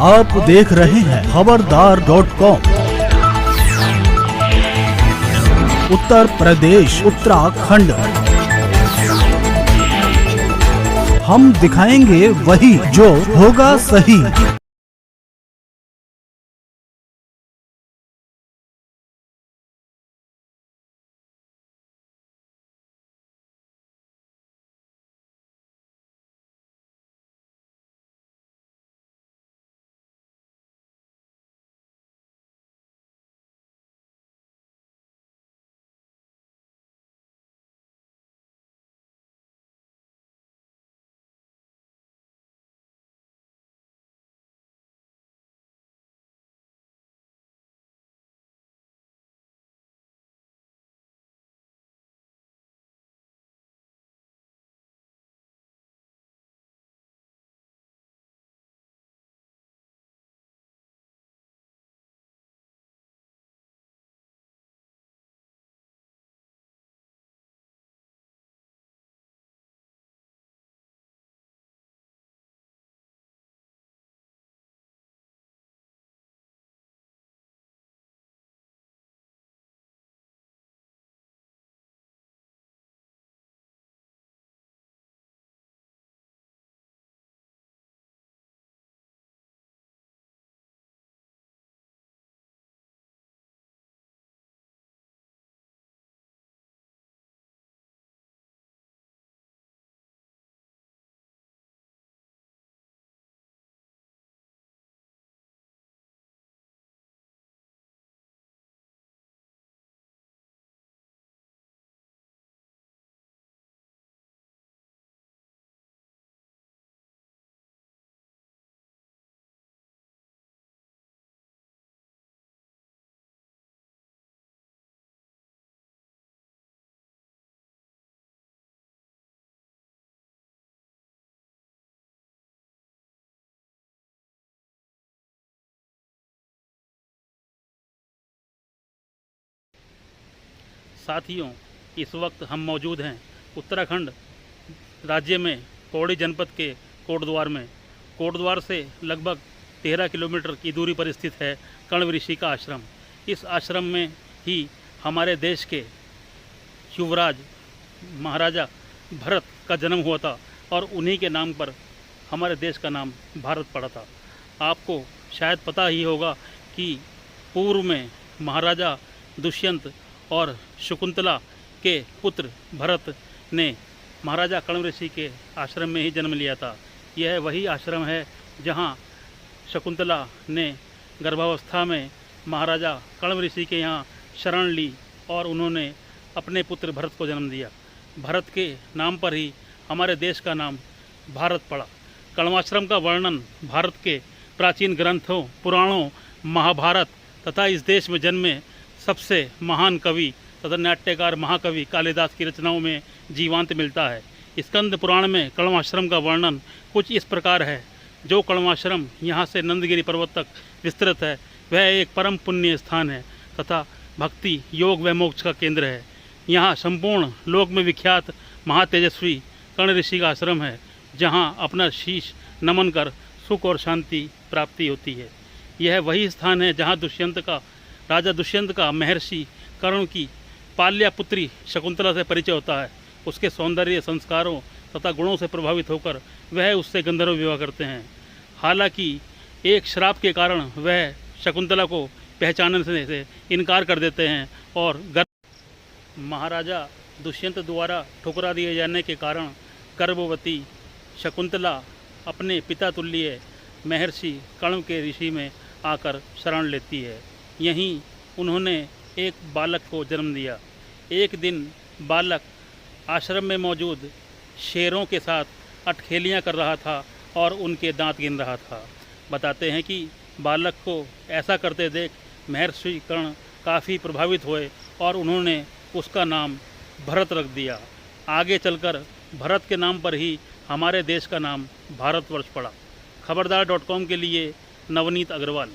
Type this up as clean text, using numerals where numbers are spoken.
आप देख रहे हैं खबरदार.com। उत्तर प्रदेश, उत्तराखंड, हम दिखाएंगे वही जो होगा सही। साथियों, इस वक्त हम मौजूद हैं उत्तराखंड राज्य में पौड़ी जनपद के कोटद्वार में। कोटद्वार से लगभग 13 किलोमीटर की दूरी पर स्थित है कण्व ऋषि का आश्रम। इस आश्रम में ही हमारे देश के युवराज महाराजा भरत का जन्म हुआ था और उन्हीं के नाम पर हमारे देश का नाम भारत पड़ा था। आपको शायद पता ही होगा कि पूर्व में महाराजा दुष्यंत और शकुंतला के पुत्र भरत ने महाराजा कण्व ऋषि के आश्रम में ही जन्म लिया था। यह वही आश्रम है जहां शकुंतला ने गर्भावस्था में महाराजा कण्व ऋषि के यहाँ शरण ली और उन्होंने अपने पुत्र भरत को जन्म दिया। भरत के नाम पर ही हमारे देश का नाम भारत पड़ा। कण्वाश्रम का वर्णन भारत के प्राचीन ग्रंथों, पुराणों, महाभारत तथा इस देश में जन्मे सबसे महान कवि तथा नाट्यकार महाकवि कालिदास की रचनाओं में जीवांत मिलता है। स्कंद पुराण में कण्वाश्रम का वर्णन कुछ इस प्रकार है। जो कण्वाश्रम यहाँ से नंदगिरी पर्वत तक विस्तृत है वह एक परम पुण्य स्थान है तथा भक्ति, योग व मोक्ष का केंद्र है। यहाँ संपूर्ण लोक में विख्यात महातेजस्वी कण्व ऋषि का आश्रम है जहाँ अपना शीश नमन कर सुख और शांति प्राप्ति होती है। यह वही स्थान है जहाँ राजा दुष्यंत का महर्षि कर्ण की पाल्या पुत्री शकुंतला से परिचय होता है। उसके सौंदर्य, संस्कारों तथा गुणों से प्रभावित होकर वह उससे गंधर्व विवाह करते हैं। हालांकि एक श्राप के कारण वह शकुंतला को पहचानने से इनकार कर देते हैं और महाराजा दुष्यंत द्वारा ठुकरा दिए जाने के कारण गर्भवती शकुंतला अपने पिता तुल्य महर्षि कण्व के ऋषि में आकर शरण लेती है। यहीं उन्होंने एक बालक को जन्म दिया। एक दिन बालक आश्रम में मौजूद शेरों के साथ अटखेलियाँ कर रहा था और उनके दांत गिन रहा था। बताते हैं कि बालक को ऐसा करते देख महर्षि कर्ण काफ़ी प्रभावित हुए और उन्होंने उसका नाम भरत रख दिया। आगे चलकर भरत के नाम पर ही हमारे देश का नाम भारतवर्ष पड़ा। खबरदार.com के लिए नवनीत अग्रवाल।